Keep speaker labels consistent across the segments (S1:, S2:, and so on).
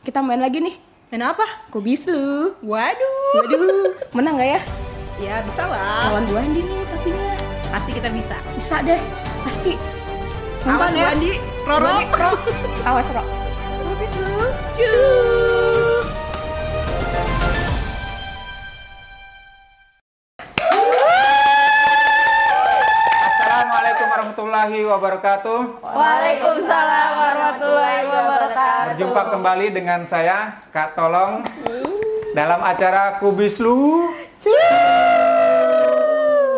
S1: kita main lagi nih.
S2: Main apa?
S1: Kubisu.
S2: Waduh.
S1: Menang nggak ya?
S2: Ya bisa lah.
S1: Lawan Bu Andi nih tapinya.
S2: Pasti kita bisa.
S1: Bisa deh, pasti.
S2: Awas Bu Andi, Roro.
S1: Awas Ro.
S2: Kubisu.
S3: Assalamualaikum warahmatullahi wabarakatuh.
S1: Waalaikumsalam warahmatullahi wabarakatuh.
S3: Berjumpa kembali dengan saya, Kak Tolong, dalam acara Kubislu.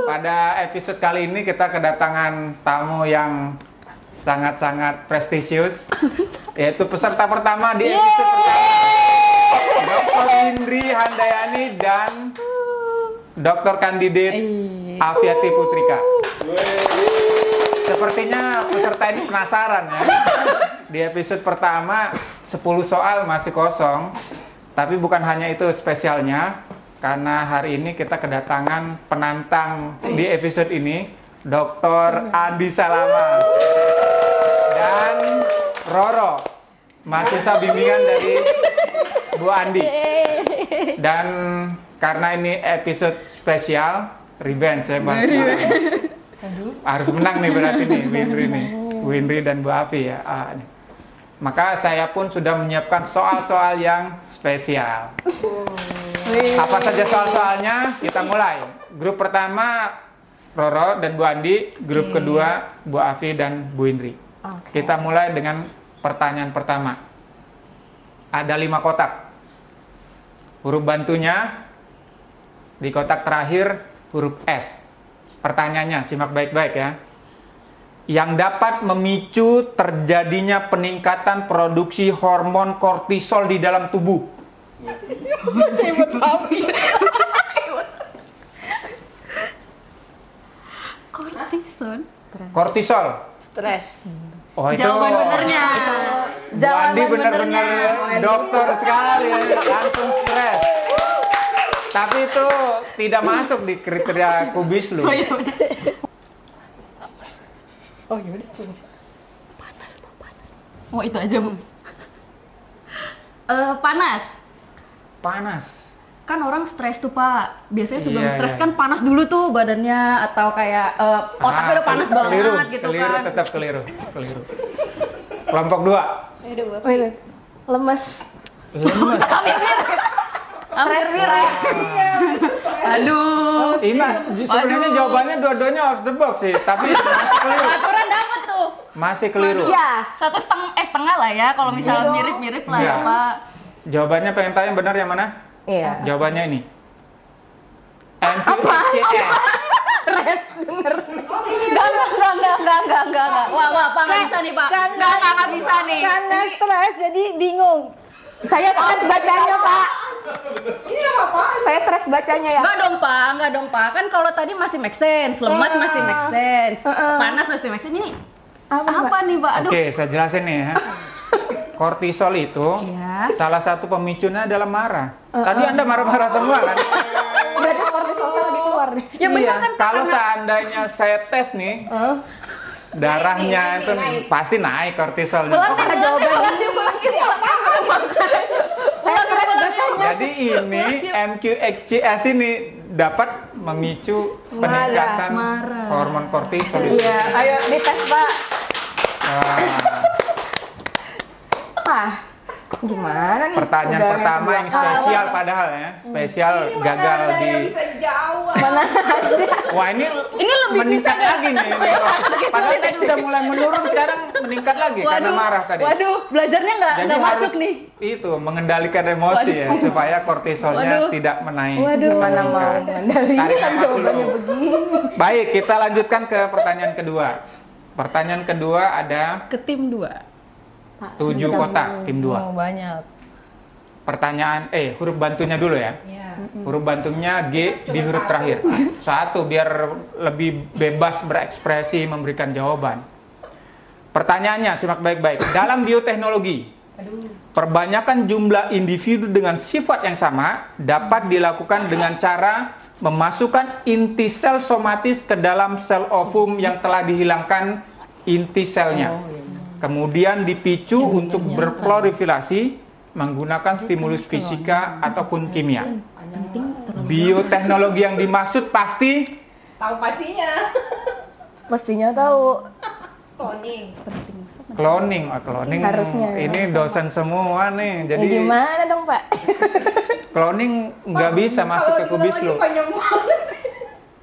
S3: Pada episode kali ini kita kedatangan tamu yang sangat-sangat prestisius, yaitu peserta pertama di episode pertama, Dr. Indri Handayani dan Dr. Kandidat Afiati Putrika. Sepertinya peserta ini penasaran ya. Di episode pertama 10 soal masih kosong. Tapi bukan hanya itu spesialnya, karena hari ini kita kedatangan penantang di episode ini, Dr. Andi Salama dan Roro, mahasiswa bimbingan dari Bu Andi. Dan karena ini episode spesial, revenge ya Bang. Harus menang nih berarti nih, Winry dan Bu Afi ya. Maka saya pun sudah menyiapkan soal-soal yang spesial. Apa saja soal-soalnya? Kita mulai. Grup pertama Roro dan Bu Andi, grup kedua Bu Afi dan Bu Indri. Kita mulai dengan pertanyaan pertama. Ada 5 kotak. Huruf bantunya di kotak terakhir huruf S. Pertanyaannya, simak baik-baik ya. Yang dapat memicu terjadinya peningkatan produksi hormon kortisol di dalam tubuh. Kortisol.
S1: Stres.
S3: Oh itu.
S2: Jawaban benernya.
S3: Bu Andi benar-benar dokter sekali ya. Langsung stres. Tapi itu tidak masuk di kriteria Kubislu.
S1: Oh yaudah.
S2: Panas. Oh itu aja Bu. Panas.
S3: Panas.
S2: Kan orang stres tuh Pak. Biasanya sebelum
S3: Iya,
S2: stres
S3: iya.
S2: kan panas dulu tuh badannya, atau kayak otaknya udah panas banget gitu
S3: keliru,
S2: kan.
S3: Tetap keliru. Kelompok 2.
S1: Wait. Lemes.
S2: Hampir mirip. Aduh.
S3: Ini sebenarnya jawabannya dua-duanya off the box sih, tapi masih keliru.
S2: Aturan dapat tuh.
S3: Masih keliru.
S1: Ya.
S2: Setengah lah ya kalau misalnya mirip-mirip lah ya
S3: Iya.
S2: Pak.
S3: Jawabannya pengen tanya benar yang mana?
S1: Iya.
S3: Jawabannya ini. NQXCS.
S1: Stres denger.
S2: Enggak. Wah, Pak nggak bisa nih Pak. Nggak bisa nih.
S1: Karena stres jadi bingung. Saya stres bacanya Pak. Ini apa? Saya stres bacanya ya.
S2: Enggak dong Pak. Kan kalau tadi masih make sense, lemas masih make sense, panas masih make sense. Ini apa nih Pak? Aduh.
S3: Oke, saya jelasin nih ya. Kortisol itu
S2: Iya.
S3: salah satu pemicunya adalah marah. Tadi Anda marah-marah semua kan?
S1: Berarti kortisol saya lagi keluar nih.
S2: Ya benar kan Pak.
S3: Kalau seandainya saya tes nih, darahnya itu pasti naik kortisolnya.
S1: Karena jawabannya saya stres bacanya.
S3: Jadi ini NQXCS ini dapat memicu peningkatan
S2: Marah.
S3: hormon kortisol itu.
S1: Iya, ayo dites Pak. Gimana nih?
S3: Pertanyaan
S1: Udah
S3: pertama yang spesial padahal ya, spesial gagal di.
S1: Mana aja.
S3: Wah ini
S2: lebih
S3: meningkat
S2: susah
S3: lagi nih. Padahal tadi udah mulai menurun, sekarang meningkat lagi karena marah tadi.
S2: Waduh, belajarnya nggak
S3: Jadi
S2: masuk
S3: harus
S2: nih.
S3: Itu mengendalikan emosi ya supaya kortisolnya tidak menaik.
S1: Gimana mau
S3: Tarik
S1: mengendalikan
S3: nafas
S1: jawabannya
S3: dulu.
S1: begini.
S3: Baik, kita lanjutkan ke pertanyaan kedua. Pertanyaan kedua ada
S2: Ke tim 2.
S3: 7 kotak, tim 2.
S1: Oh, banyak.
S3: Pertanyaan huruf bantunya dulu ya.
S2: Iya.
S3: Huruf bantunya G di huruf terakhir. 1 biar lebih bebas berekspresi memberikan jawaban. Pertanyaannya simak baik-baik. Dalam bioteknologi, perbanyakan jumlah individu dengan sifat yang sama dapat dilakukan dengan cara memasukkan inti sel somatis ke dalam sel ovum yang telah dihilangkan inti selnya. Kemudian dipicu untuk berproliferasi menggunakan stimulus fisika ataupun kimia. Bioteknologi yang dimaksud pasti
S4: Tahu pastinya.
S1: Pastinya tahu.
S4: Cloning.
S3: cloning. Cloning
S1: Harusnya.
S3: ini dosen semua nih. Jadi
S1: Ya gimana dong, Pak?
S3: cloning nggak bisa masuk ke kubis lu.
S4: Panjang banget.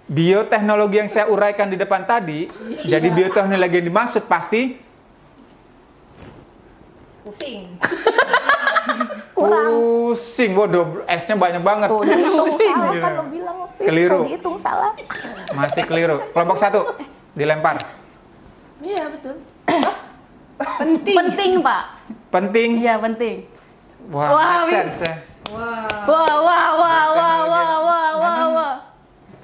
S3: Bioteknologi yang saya uraikan di depan tadi, jadi bioteknologi yang dimaksud pasti
S4: Pusing.
S3: pusing. Waduh, S-nya banyak banget.
S1: Tuh, dihitung salah
S3: Gitu.
S1: kan lo bilang waktu itu.
S3: Keliru.
S1: Kalau dihitung salah.
S3: Masih keliru. Kelompok 1 dilempar.
S4: Iya, betul.
S2: Penting, Pak.
S3: Penting.
S2: Iya, penting.
S3: Wah,
S2: Wah,
S3: make sense ya.
S2: Wah.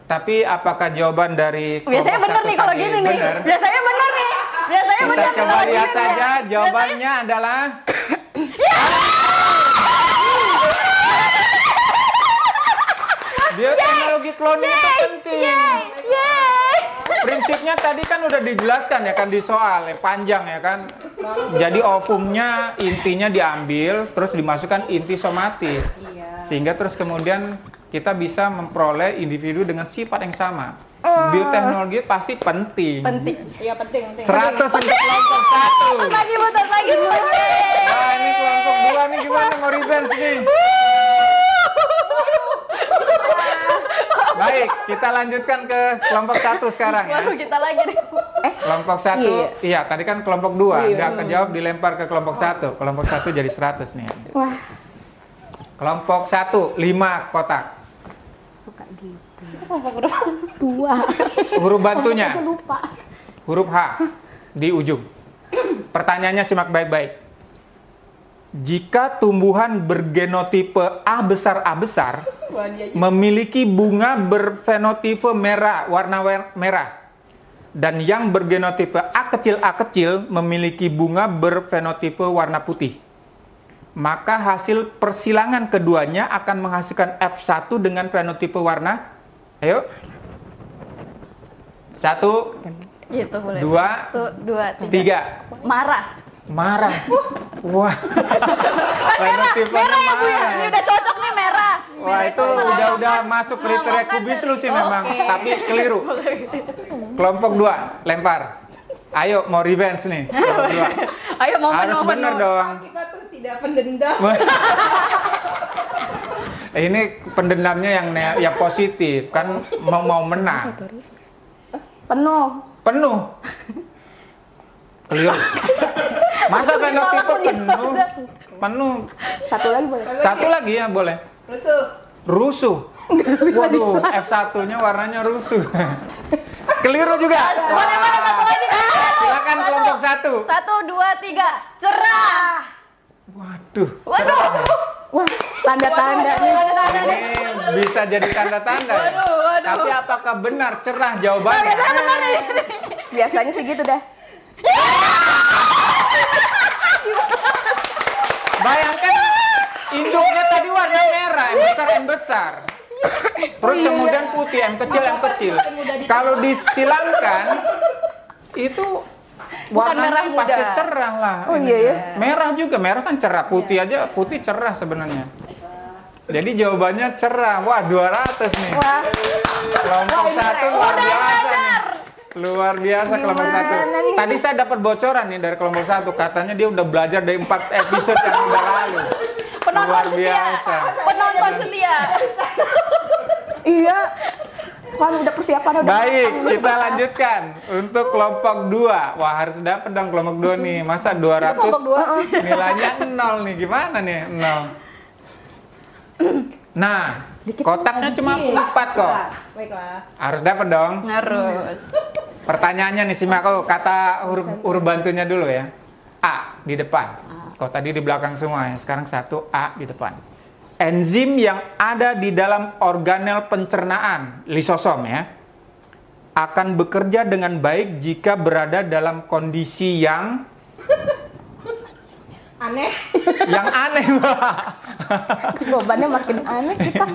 S3: Tapi apakah jawaban dari
S2: Biasanya
S3: kelompok
S2: bener
S3: satu
S2: nih kalau
S3: tadi
S2: gini nih.
S3: bener?
S2: Biasanya bener nih. Biasanya
S3: Kita
S2: bener
S3: coba
S2: kalau
S3: lihat
S2: gini
S3: saja
S2: nih.
S3: jawabannya adalah bioteknologi cloning itu penting. Prinsipnya tadi kan udah dijelaskan ya kan di soal ya, panjang ya kan. Jadi ovumnya intinya diambil terus dimasukkan inti somatis. Sehingga terus kemudian kita bisa memperoleh individu dengan sifat yang sama. Bioteknologi pasti penting.
S2: Penting.
S4: Iya, penting.
S3: 100 untuk kelompok 1.
S2: Lagi.
S3: Wah, ini kelompok 2 nih gimana mau revenge nih? Baik, kita lanjutkan ke kelompok 1 sekarang ya.
S2: Baru kita lagi nih.
S3: Kelompok 1, iya tadi kan kelompok 2, nggak kejawab dilempar ke kelompok 1. Kelompok 1 jadi 100 nih.
S1: Wah,
S3: Kelompok 1, 5 kotak.
S1: suka gitu. Dua.
S3: Huruf bantunya,
S1: Aku lupa.
S3: huruf H di ujung. Pertanyaannya simak baik-baik. Jika tumbuhan bergenotipe A besar memiliki bunga berfenotipe merah, warna merah, dan yang bergenotipe A kecil memiliki bunga berfenotipe warna putih, maka hasil persilangan keduanya akan menghasilkan F1 dengan fenotipe warna. Ayo. 1,
S2: Gitu boleh.
S3: 2,
S2: 2, 3.
S3: 3.
S2: Marah.
S3: Wah. Fenotipenya
S2: Merah ya, Bu ya. Ini udah cocok nih merah.
S3: Wah, itu udah masuk kriteria kubis lu sih memang, tapi keliru. Kelompok 2, lempar. Ayo mau revenge nih. Kelompok 2.
S2: Ayo momen.
S3: Harus bener dong.
S4: Kita tuh tidak pendendam.
S3: Ini pendendamnya yang positif kan mau menang. Penuh. Keliru. Masa fenotipe penuh?
S1: Satu lagi boleh.
S3: Satu lagi ya boleh. Rusuh. Waduh, F1-nya warnanya rusuh. Keliru juga.
S2: Boleh satu lagi.
S3: Silakan kelompok 1.
S2: 1, 2, 3. Cerah.
S3: Waduh.
S1: Wah, tanda-tanda nih.
S3: Ini bisa jadi tanda-tanda ya.
S2: Waduh.
S3: Tapi apakah benar cerah jawabannya?
S1: Biasanya sih gitu dah.
S3: Bayangkan induknya tadi warna merah, yang besar. Terus kemudian putih, yang kecil. Kalau disilangkan itu warnanya
S2: merah
S3: pasti
S2: muda.
S3: cerah lah.
S1: Oh iya ya.
S3: Merah juga, merah kan cerah, putih aja, putih cerah sebenarnya. Jadi jawabannya cerah. Wah, 200 nih.
S1: Wah,
S3: Kelompok 1 luar biasa nih. Luar biasa kelompok 1.
S1: nih?
S3: Tadi saya dapat bocoran nih dari kelompok 1, katanya dia udah belajar dari 4 episode yang udah lalu. Luar biasa.
S2: Penonton setia.
S1: iya. Kan udah persiapan udah.
S3: Baik,
S1: matang nih,
S3: kita
S1: Pak.
S3: lanjutkan untuk kelompok 2. Wah, harus dapat dong kelompok 2 nih. Masa 200
S1: Kelompok 2.
S3: nilainya 0 nih. Gimana nih? 0. Nah, kotaknya cuma 4 kok.
S4: Baiklah.
S3: Harus dapat dong.
S2: Harus.
S3: Pertanyaannya nih simak kata huruf bantunya dulu ya. A di depan. Kalau tadi di belakang semua ya. Sekarang 1 A di depan. Enzim yang ada di dalam organel pencernaan, lisosom ya, akan bekerja dengan baik jika berada dalam kondisi yang
S4: Aneh.
S3: aneh.
S1: Jawabannya makin aneh kita.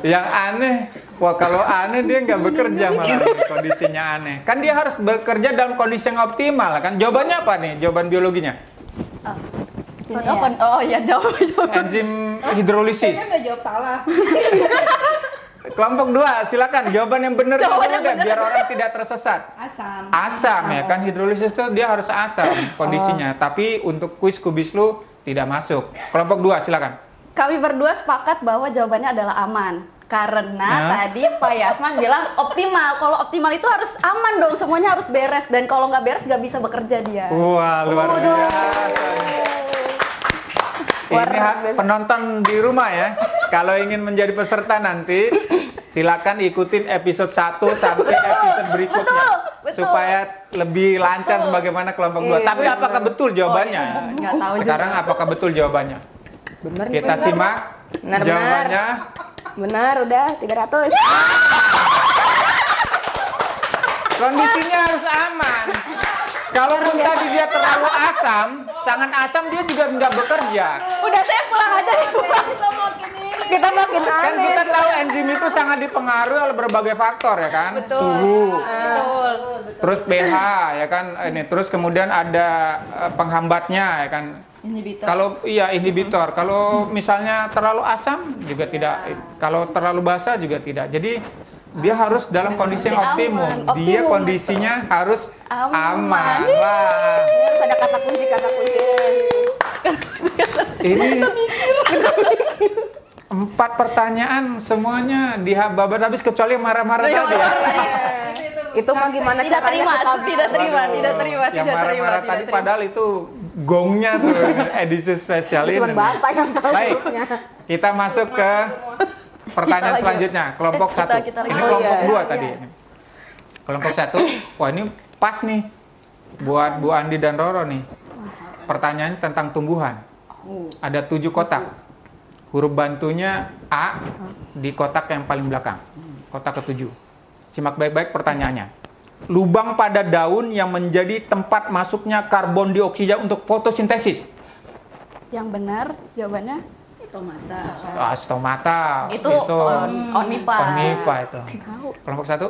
S3: Yang aneh, wah kalau aneh dia nggak bekerja malah nih, kondisinya aneh. Kan dia harus bekerja dalam kondisi yang optimal kan. Jawabannya apa nih? Jawaban biologinya?
S1: Ini ya.
S2: Oh iya, jawab.
S3: Enzim hidrolisis.
S4: Kayaknya udah jawab salah.
S3: Kelompok 2, silakan jawaban yang benar
S2: Jawaban
S3: dulu
S2: yang
S3: deh,
S2: benar.
S3: biar orang tidak tersesat.
S4: Asam.
S3: Asam ya kan, hidrolisis itu dia harus asam kondisinya. Tapi untuk kuis kubislu tidak masuk. Kelompok 2, silakan.
S2: Kami berdua sepakat bahwa jawabannya adalah aman. Karena tadi Pak Yasman bilang optimal. Kalau optimal itu harus aman dong, semuanya harus beres. Dan kalau nggak beres nggak bisa bekerja dia.
S3: Wah, luar biasa. Ini penonton di rumah ya, kalau ingin menjadi peserta nanti, silakan ikutin episode 1 sampai episode berikutnya.
S2: Betul.
S3: Supaya lebih lancar sebagaimana kelompok 2. Tapi apakah betul jawabannya?
S2: Nggak tahu
S3: Sekarang
S2: juga.
S3: apakah betul jawabannya?
S1: Bener.
S3: Kita simak
S1: Benar.
S3: jawabannya.
S1: Benar, udah 300.
S3: Kondisinya harus aman. Kalaupun tadi dia terlalu asam, sangat asam dia juga nggak bekerja.
S2: Udah saya pulang aja ya.
S1: Kita makin
S3: Kan
S1: aneh.
S3: kita tahu enzim itu sangat dipengaruhi oleh berbagai faktor ya kan. Suhu, terus pH ya kan. Ini terus kemudian ada penghambatnya ya kan.
S2: Inhibitor.
S3: Kalau iya inhibitor. Kalau misalnya terlalu asam juga tidak. Kalau terlalu basah juga tidak. Jadi dia harus dalam kondisi yang optimum.
S2: Aman.
S3: Dia
S2: Optimum,
S3: kondisinya harus
S2: Aman.
S3: aman. Wah.
S1: Harus ada kata kunci.
S3: Ini 4 pertanyaan semuanya dihababat habis kecuali yang marah-marah tadi ya.
S1: Itu mah gimana
S2: Tidak
S1: caranya
S2: terima,
S1: kita
S2: tidak terima,
S3: Waduh,
S2: tidak terima,
S3: yang
S2: tidak terima,
S3: marah-marah
S2: tidak
S3: tadi
S2: terima.
S3: padahal itu gongnya tuh edisi spesial ini.
S1: Cuma Bapak yang tahu
S3: Baik,
S1: grupnya.
S3: kita masuk ke pertanyaan
S2: Kita
S3: selanjutnya, kelompok
S2: kita
S3: 1.
S2: lagi.
S3: Ini
S2: Oh,
S3: kelompok
S2: iya.
S3: 2 tadi. Kelompok 1, wah ini pas nih buat Bu Andi dan Roro nih. Pertanyaannya tentang tumbuhan. Ada 7 kotak. Huruf bantunya A di kotak yang paling belakang. Kotak ke-7. Simak baik-baik pertanyaannya. Lubang pada daun yang menjadi tempat masuknya karbon dioksida untuk fotosintesis.
S2: Yang benar jawabannya
S3: Stomata.
S2: itu onipa.
S3: Onipa itu. Kelompok 1.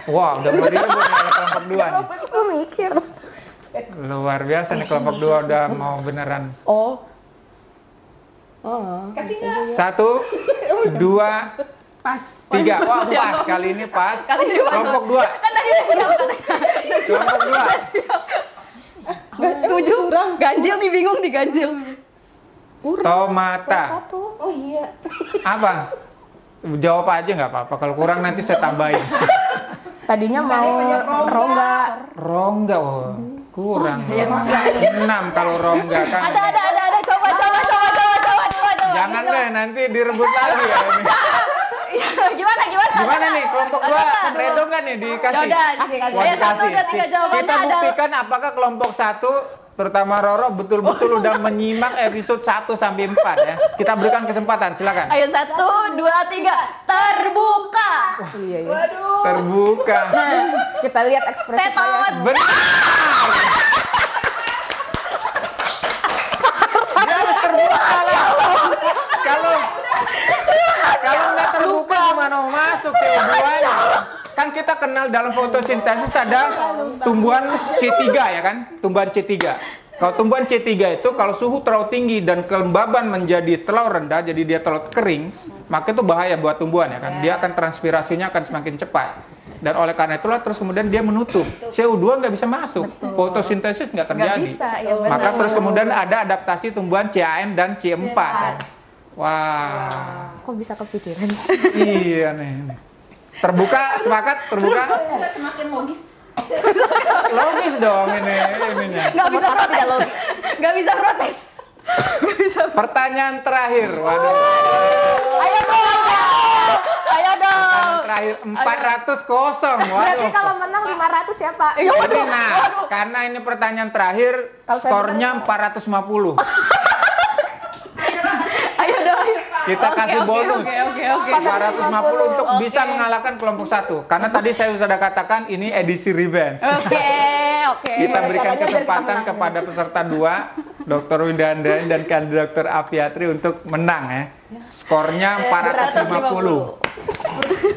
S3: Wah, udah mau direbut nih oleh kelompok 2 nih.
S1: Aku mikir.
S3: Luar biasa nih kelompok 2 udah mau beneran.
S1: Oh.
S3: 1, 2,
S4: Pas.
S3: 3. Wah, pas. Kali ini pas.
S2: Kali ini pas.
S3: Kelompok 2.
S2: Kan tadi udah siap katanya.
S3: Kelompok 2.
S2: 7. Ganjil nih, bingung nih ganjil.
S3: Tomata.
S4: Oh iya.
S3: Apa? Jawab aja nggak apa-apa. Kalau kurang nanti saya tambahin.
S1: Tadinya mau rongga.
S3: Rongga, oh, kurang. 6 kalau rongga kan.
S2: Ada. Coba.
S3: Jangan deh, nanti direbut lagi ya ini.
S2: Gimana?
S3: Gimana nih kelompok 2? Redo nggak nih dikasih?
S2: Yaudah,
S3: Wah,
S2: ayo 1, 2, 3 jawabannya
S3: Kita
S2: adalah
S3: buktikan apakah kelompok 1 terutama Roro betul-betul udah menyimak episode 1 sampai 4 ya. Kita berikan kesempatan, silakan.
S2: Ayo 1, 2, 3 terbuka.
S1: Iya.
S4: Waduh.
S3: Terbuka.
S1: Kita lihat ekspresi
S2: Tetot.
S1: saya.
S3: Benar. Dia harus terbuka lah. Kalau nggak terbuka gimana mau masuk CO2-nya? Kan kita kenal dalam fotosintesis ada tumbuhan C3 ya kan? Tumbuhan C3. Kalau tumbuhan C3 itu kalau suhu terlalu tinggi dan kelembaban menjadi terlalu rendah, jadi dia terlalu kering, maka itu bahaya buat tumbuhan ya kan? Dia akan transpirasinya akan semakin cepat. Dan oleh karena itulah terus kemudian dia menutup. CO2 nggak bisa masuk. Fotosintesis nggak terjadi.
S2: Nggak bisa, ya benar.
S3: Maka terus kemudian ada adaptasi tumbuhan CAM dan C4. Wah.
S1: Kok bisa kepikiran?
S3: Iya nih. Terbuka, sepakat, terbuka.
S4: Semakin logis.
S3: Logis dong ininya.
S2: Nggak bisa protes. Nggak bisa protes.
S3: Pertanyaan terakhir. Waduh.
S2: Ayo dong.
S3: Pertanyaan terakhir 400 kosong.
S1: Berarti
S3: Waduh.
S1: kalau menang 500 ya Pak?
S3: Jadi karena ini pertanyaan terakhir,
S1: Kalau saya
S3: skornya 450.
S2: Ayo dong.
S3: Kita kasih bonus.
S2: Oke.
S3: 450 untuk
S2: Oke.
S3: bisa mengalahkan kelompok 1. Karena tadi saya sudah katakan ini edisi revenge.
S2: Oke.
S3: Kita berikan
S1: Caranya biar
S3: kesempatan
S1: kita menang.
S3: kepada peserta 2, Dr. Widanda dan Dr. Apiatri untuk menang ya. Skornya 450.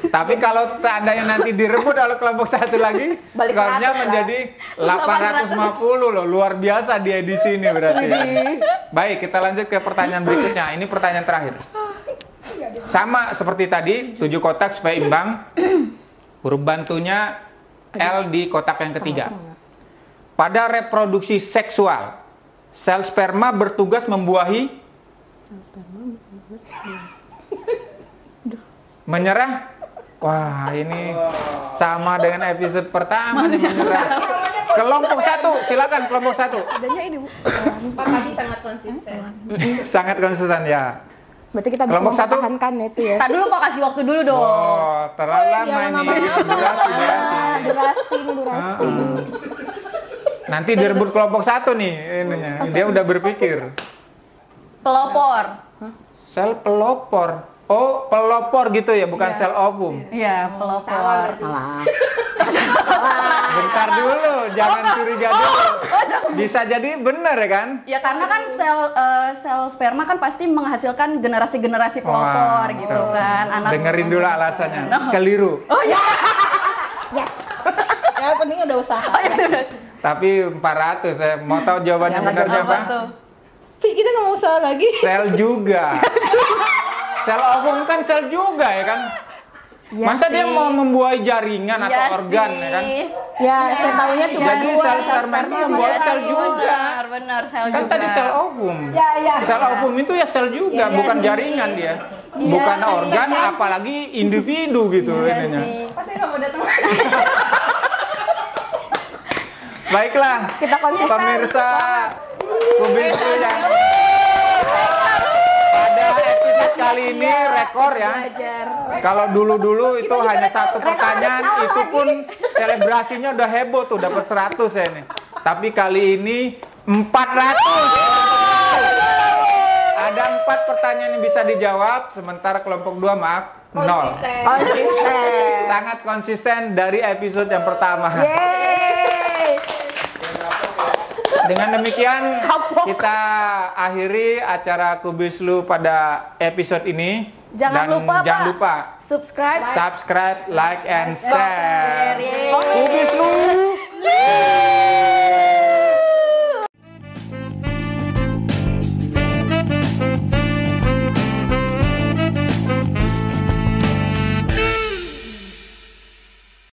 S3: Tapi kalau seandainya nanti direbut oleh kelompok satu lagi,
S1: Balik
S3: skornya
S1: 100,
S3: menjadi 850 loh. Luar biasa di edisi ini berarti. Ya. Baik, kita lanjut ke pertanyaan berikutnya. Ini pertanyaan terakhir. Sama seperti tadi, 7 kotak supaya imbang. Huruf bantunya L di kotak yang ketiga. Pada reproduksi seksual, sel sperma bertugas membuahi menyerah. Wah, ini sama dengan episode pertama nih, menyerah. Kelompok satu, silakan kelompok satu.
S2: Adanya ini Bu.
S4: Pak tadi sangat konsisten.
S3: Sangat konsisten ya.
S1: Berarti kita bisa
S3: Kelompok satu?
S1: mempertahankan itu ya.
S2: Tadi dulu Pak kasih waktu dulu dong.
S3: Oh, terlalu lama ini.
S1: Durasi.
S3: Nanti direbut kelompok satu nih ininya. Dia udah berpikir.
S2: Pelopor.
S3: Sel pelopor. Oh, pelopor gitu ya, bukan sel ovum.
S2: Iya, pelopor.
S1: Alah.
S3: Bentar dulu, jangan curiga dulu. Bisa jadi benar ya kan?
S2: Ya karena kan sel sperma kan pasti menghasilkan generasi-generasi pelopor
S3: Wah,
S2: gitu
S3: tuh.
S2: kan.
S3: Dengerin dulu alasannya. Keliru.
S2: Oh iya.
S1: Ya penting udah usaha.
S3: Tapi 400 saya mau tahu jawabannya benarnya apa?
S2: tuh?
S1: Kita nggak mau usaha lagi.
S3: Sel juga. Sel ovum kan sel juga ya kan?
S1: Ya
S3: Masa dia
S1: sih.
S3: mau membuahi jaringan
S2: Iya
S3: atau organ
S2: sih.
S3: ya kan?
S1: Ya, saya tahunya cuma
S3: Jadi
S1: dua.
S3: sel sperma itu membuat
S2: Iya
S3: sel
S2: sih,
S3: juga.
S2: Benar, sel
S3: Kan
S2: juga.
S3: tadi sel ovum.
S1: Ya.
S3: Sel ovum itu ya sel juga,
S1: Iya
S3: bukan
S1: sih.
S3: jaringan dia.
S2: Iya
S3: Bukan
S2: sih.
S3: organ, apalagi individu gitu
S2: Iya
S3: ininya.
S2: sih.
S4: Pasti nggak mau datang.
S3: Baiklah,
S1: Kita konsisten.
S3: pemirsa Kubis yang pada episode kali ini rekor ya. Kalau dulu-dulu itu hanya satu pertanyaan, itu pun selebrasinya udah heboh tuh, dapat 100 ya ini. Tapi kali ini 400. Ada 4 pertanyaan yang bisa dijawab, sementara kelompok 2 maaf 0.
S1: Konsisten.
S3: Sangat konsisten dari episode yang pertama.
S1: Yeay.
S3: Dengan demikian kita akhiri acara Kubislu pada episode ini.
S2: Jangan
S3: Dan
S2: lupa,
S3: jangan
S2: Pak.
S3: lupa
S2: Subscribe.
S3: subscribe, like, and share.
S2: Yeay.
S3: Kubislu.